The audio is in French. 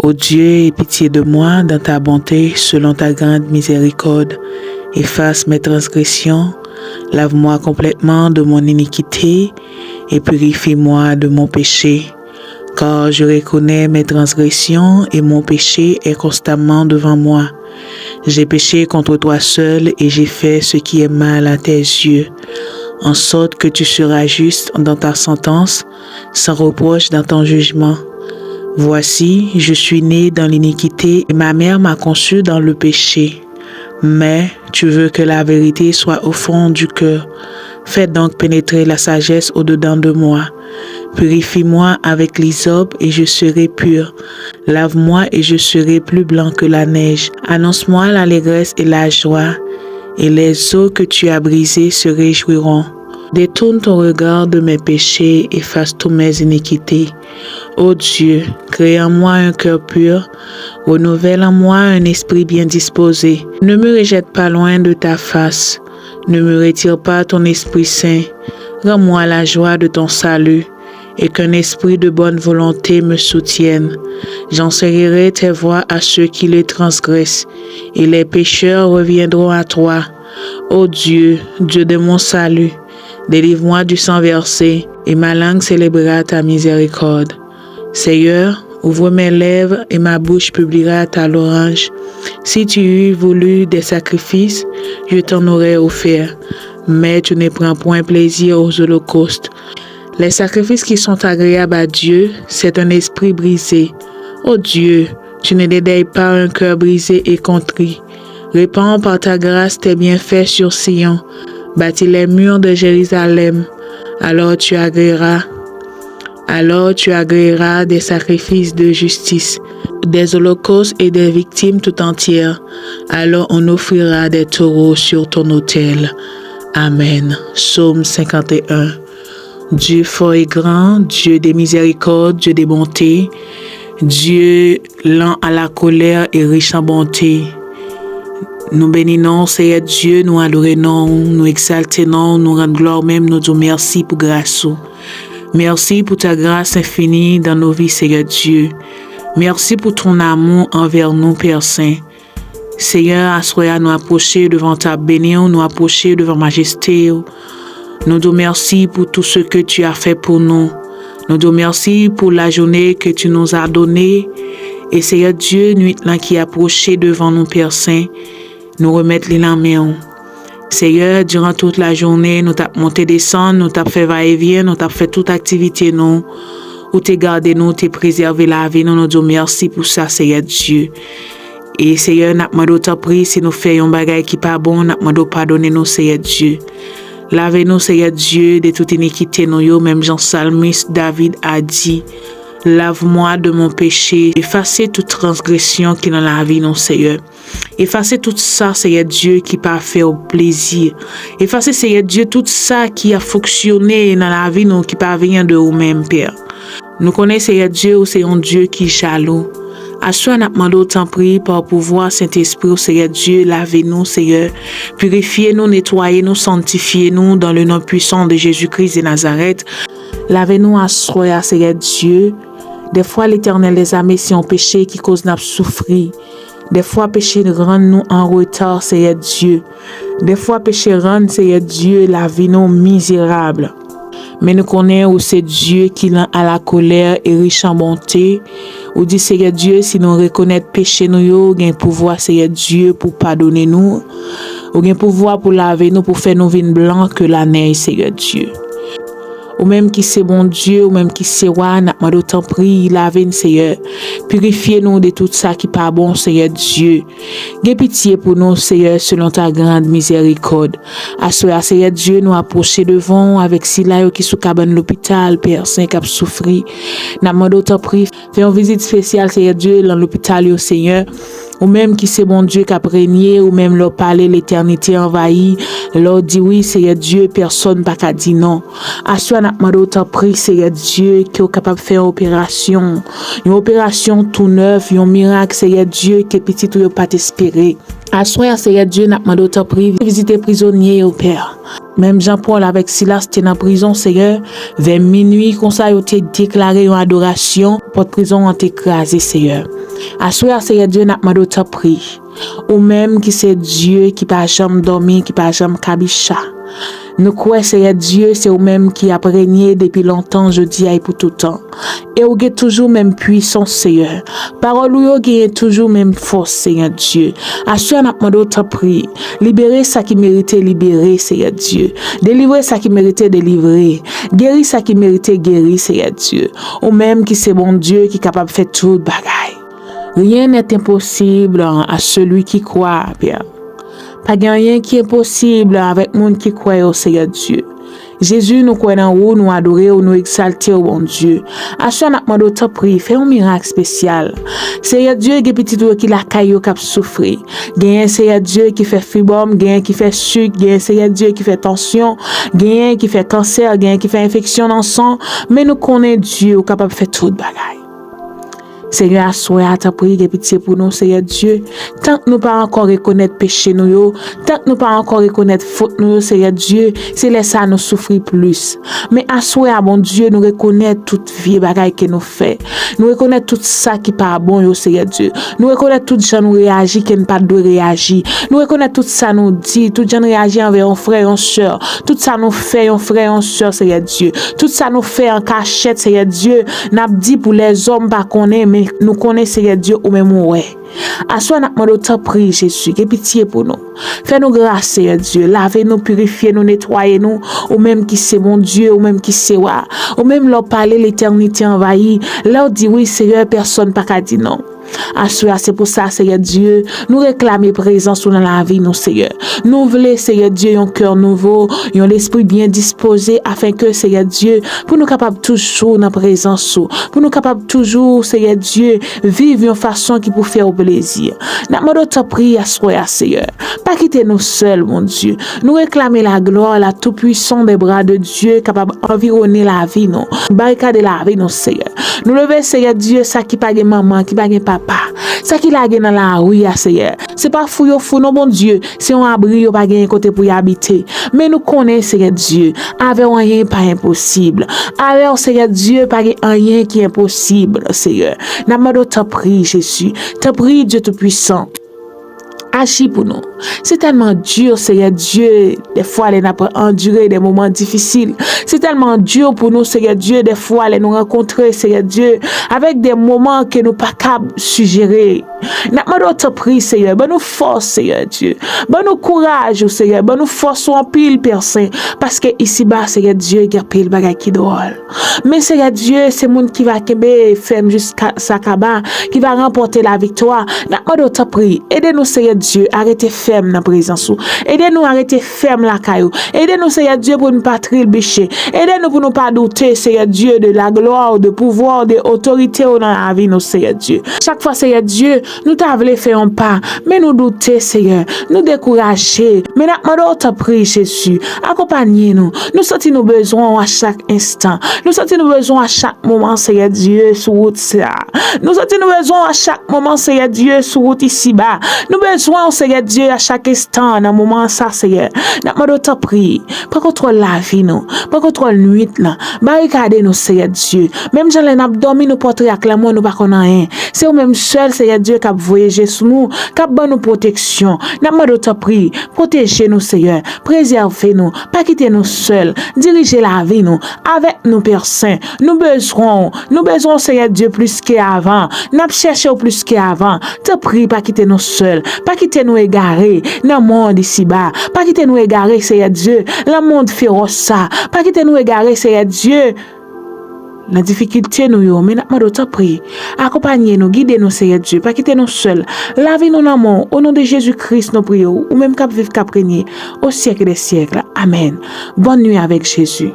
Ô Dieu, aie pitié de moi dans ta bonté, selon ta grande miséricorde. Efface mes transgressions, lave-moi complètement de mon iniquité et purifie-moi de mon péché. Car je reconnais mes transgressions et mon péché est constamment devant moi. J'ai péché contre toi seul et j'ai fait ce qui est mal à tes yeux, en sorte que tu seras juste dans ta sentence, sans reproche dans ton jugement. Voici, je suis né dans l'iniquité et ma mère m'a conçu dans le péché. Mais tu veux que la vérité soit au fond du cœur. Fais donc pénétrer la sagesse au-dedans de moi. Purifie-moi avec l'hysope et je serai pur. Lave-moi et je serai plus blanc que la neige. Annonce-moi l'allégresse et la joie, et les eaux que tu as brisées se réjouiront. Détourne ton regard de mes péchés, efface toutes mes iniquités. Ô Dieu, crée en moi un cœur pur, renouvelle en moi un esprit bien disposé. Ne me rejette pas loin de ta face, ne me retire pas ton Esprit Saint. Rends-moi la joie de ton salut et qu'un esprit de bonne volonté me soutienne. J'enseignerai tes voies à ceux qui les transgressent et les pécheurs reviendront à toi. Ô Dieu, Dieu de mon salut, délivre-moi du sang versé et ma langue célébrera ta miséricorde. Seigneur, ouvre mes lèvres et ma bouche publiera ta louange. Si tu eus voulu des sacrifices, je t'en aurais offert, mais tu ne prends point plaisir aux holocaustes. Les sacrifices qui sont agréables à Dieu, c'est un esprit brisé. Ô Dieu, tu ne dédaignes pas un cœur brisé et contrit. Répands par ta grâce tes bienfaits sur Sion. Bâtis les murs de Jérusalem. Alors tu agréeras des sacrifices de justice, des holocaustes et des victimes tout entières. Alors on offrira des taureaux sur ton autel. Amen. Psaume 51. Dieu fort et grand, Dieu des miséricordes, Dieu des bontés, Dieu lent à la colère et riche en bonté. Nous bénissons, Seigneur Dieu, nous adorons, nous exaltons, nous rendons gloire même, nous disons merci pour grâce. Merci pour ta grâce infinie dans nos vies, Seigneur Dieu. Merci pour ton amour envers nous, Père Saint. Seigneur, assoyez nous approcher devant ta bénédiction, nous approcher devant majesté. Nous disons merci pour tout ce que tu as fait pour nous. Nous disons merci pour la journée que tu nous as donnée. Et Seigneur Dieu, nuit là qui approchait devant nous, Père Saint, nous remettre les mains. Seigneur, durant toute la journée, nous t'avons monté descendre, nous t'avons fait va-et-vient, nous t'avons fait toute activité, nous. Ou t'es gardé, nous t'es préservé la vie, nous disons merci pour ça, Seigneur Dieu. Et Seigneur, nous demandons ta prière, si nous faisons un bagage qui n'est pas bon, nous demandons pardonner nous, Seigneur Dieu. Lavez-nous, Seigneur Dieu, de toute iniquité, nous, même Jean Psalmiste, David a dit, lave-moi de mon péché, effacez toute transgression qui est dans la vie, non, Seigneur. Effacez tout ça, Seigneur Dieu, qui pas fait au plaisir. Effacez, Seigneur Dieu, tout ça qui a fonctionné dans la vie, non, qui pas vient de vous-même, Père. Nous connaissons, Seigneur Dieu, c'est un Dieu qui est jaloux. Assois nous demandons tant prier par pouvoir Saint-Esprit, Seigneur Dieu, lavez-nous, Seigneur. Purifiez-nous, nettoyez-nous, sanctifiez-nous dans le nom puissant de Jésus-Christ de Nazareth. Lavez-nous, assois, Seigneur Dieu. Des fois, l'Éternel les a mis si on péché qui cause nous souffrir. Des fois, péché rend nous en retard, Seigneur Dieu. Des fois, péché rend, Seigneur Dieu, la vie nous misérable. Mais nous connaissons où c'est Dieu qui lent à la colère et riche en bonté. Ou dit, Seigneur Dieu, si nous reconnaissons péché nous, nous avons pouvoir, Seigneur Dieu, pour pardonner nous. Nous avons pouvoir pour laver nous, pour faire nous vins blancs que la neige, Seigneur Dieu. Ou même qui c'est bon Dieu, ou même qui c'est roi, n'a pas d'autant pris, lavez-nous, Seigneur. Purifiez-nous de tout ça qui n'est pas bon, Seigneur Dieu. Aie pitié pour nous, Seigneur, selon ta grande miséricorde. Assoyez, Seigneur Dieu, nous approcher devant avec Silayo qui sous cabane l'hôpital, Père Saint, qui a souffert. N'a pas d'autant pris, fais une visite spéciale, Seigneur Dieu, dans l'hôpital, Seigneur. Ou même qui c'est bon Dieu qui a régné, ou même leur parler l'éternité envahie, leur dit oui, Seigneur Dieu, personne pas qu'à dire non. Assois n'a demandé autant pris, Seigneur Dieu, qui est capable de faire une opération tout neuf, un miracle, Seigneur Dieu, qui est petit ou pas t'espérer. À soir, Seigneur Dieu, n'a demandé au prix, visiter prisonniers au Père. Même Jean-Paul avec Silas était en prison, Seigneur. Vers minuit, comme ça, il a déclaré une adoration. Porte prison ont écrasé, Seigneur. À soir, Seigneur Dieu, n'a demandé au prix. Ou même qui c'est Dieu qui pas jamais dormi, qui pas jamais kabicha. Nous croyons, Seigneur Dieu, c'est vous-même qui a régné depuis longtemps, je dis, et pour tout temps. Et vous avez toujours même puissance, Seigneur. Parole vous avez toujours même force, Seigneur Dieu. À ce qu'on a demandé au prix, libérer ça qui méritait libérer, Seigneur Dieu. Délivrer ça qui méritait délivrer. Guérir ça qui méritait guérir, Seigneur Dieu. Ou même qui c'est bon Dieu qui est capable de faire tout bagaille. Rien n'est impossible à celui qui croit, Père. Pas rien qui est possible avec monde qui croit au Seigneur Dieu. Jésus nous croit en vous, nous adorer ou nous exalter au bon Dieu. À ce moment où nous prions, fais un miracle spécial. Seigneur Dieu qui petit qui la caillou qui souffrir. Gagne Seigneur Dieu qui fait fibrome, gagne qui fait sucre, gagne Seigneur Dieu qui fait tension, gagne qui fait cancer, gagne qui fait infection dans le sang, mais nous connaissons Dieu capable de faire toute bagaille. Seigneur, sois à ta prière et pitié pour nous, Seigneur Dieu. Tant que nous pas encore reconnaître péché nous, tant que nous pas encore reconnaître faute nous, Seigneur Dieu, c'est là ça nous souffrir plus. Mais à soir, bon Dieu, nous reconnaître toute vie bagaille que nous fait. Nous reconnaître tout ça qui pas bon, Seigneur Dieu. Nous reconnaître tout gens nous réagit qui ne pas de réagir. Nous reconnaître tout ça nous dit, tout gens réagit envers un frère, une sœur. Tout ça nous fait un frère, une sœur, Seigneur Dieu. Tout ça nous fait en cachette, Seigneur Dieu. N'a dit pour les hommes pas connaître, mais nous connaissons Seigneur Dieu ou même ouais. À soi n'a demandé ta prière Jésus, que pitié pour nous. Fais-nous grâce Seigneur Dieu, lavez-nous, purifiez-nous, nettoyez-nous, ou même qui c'est mon Dieu, ou même qui c'est wa, ou même leur parler l'éternité envahie, leur dit oui Seigneur, personne pas qu'à dire non. À soi, c'est pour ça, Seigneur Dieu, nous réclamer présence dans la vie, nous, Seigneur. Nous voulons, Seigneur Dieu, un cœur nouveau, un esprit bien disposé, afin que, Seigneur Dieu, pour nous capables toujours dans la présence, pour nous capables toujours, Seigneur Dieu, vivre une façon qui peut faire plaisir. Nous demandons ta prière à soi, Seigneur. Pas quitter nous seuls, mon Dieu. Nous réclamer la gloire, la tout-puissant des bras de Dieu, capable d'environner la vie, nous. Barricader la vie, nous, Seigneur. Nous lever, Seigneur Dieu, ça qui pas de maman, qui pas de papa. Ça qui la dans la rue, Seigneur. C'est pas fou, non, bon Dieu. C'est un abri, pas de côté pour y habiter. Mais nous connaissons, Seigneur Dieu, avec rien pas impossible. Avec, Seigneur Dieu, pas rien qui est impossible, Seigneur. Nous demandons ta prière, Jésus. Ta prière, Dieu Tout-Puissant. Agis pour nous. C'est tellement dur, Seigneur Dieu. Des fois, elle n'a pas enduré des moments difficiles. C'est tellement dur pour nous, Seigneur Dieu. Des fois, elle nous rencontrer, Seigneur Dieu, avec des moments que nous pas capables de suggérer. N'a pas te prier, Seigneur. Ben nous force, Seigneur Dieu. Ben nous courage, Seigneur. Ben nous force en pile, Père Saint. Parce que ici-bas, Seigneur Dieu, il y a pile bagay qui drôle. Mais Seigneur Dieu, c'est monde qui va kembe ferme jusqu'à Sakaba, qui va remporter la victoire. N'a pas te prier. Aidez-nous, Seigneur Dieu, arrêtez ferme dans la présence. Aidez-nous à arrêter ferme la caillou. Aidez-nous, Seigneur Dieu, pour ne pas trilbicher. Aidez-nous pour ne pas douter, Seigneur Dieu, de la gloire, de pouvoir, de autorité dans la vie, nous, Seigneur Dieu. Chaque fois, Seigneur Dieu, nous t'avons fait un pas, mais nous douter, Seigneur. Nous décourager. Mais nous te prier, Jésus. Accompagnez-nous. Nous sentons nos besoins à chaque instant. Nous sentons nos besoins à chaque moment, Seigneur Dieu, sur route ça. Nous sentons nos besoins à chaque moment, Seigneur Dieu, sur route ici-bas. Nous besoin, Seigneur Dieu, à chaque instant, dans le moment ça, Seigneur. Nous te prier. Pas contrôle la vie, nous. Pas contrôle nuit, là. Barricadez nous, Seigneur Dieu. Même Jean l'en abdomen, nous porter avec l'amour, nous pas connaître rien. C'est au même seul, Seigneur Dieu, qui a voyagé sur nous, qui a bonne nous protection. Nous te prier. Protégez-nous, Seigneur. Préservez-nous. Pas quitter nous seuls. Dirigez la vie, nous. Avec nous, Père Saint. Nous besoin, Seigneur Dieu, plus qu'avant. Nous cherchons plus qu'avant. Te prie, pas quitter nous seuls. Pas quitter nous égarés dans le monde ici-bas. Pas quitter nous égarés, Seigneur Dieu, dans le monde féroce ça. Pas quitter nous égarés, Seigneur Dieu. La difficulté nous, mais nous te prier. Accompagnez-nous, guidez-nous, Seigneur Dieu. Pas quitter nous seuls. Lavez-nous dans l'amour. Au nom de Jésus-Christ, nous prions. Ou même cap vivre, cap régner au siècle des siècles. Amen. Bonne nuit avec Jésus.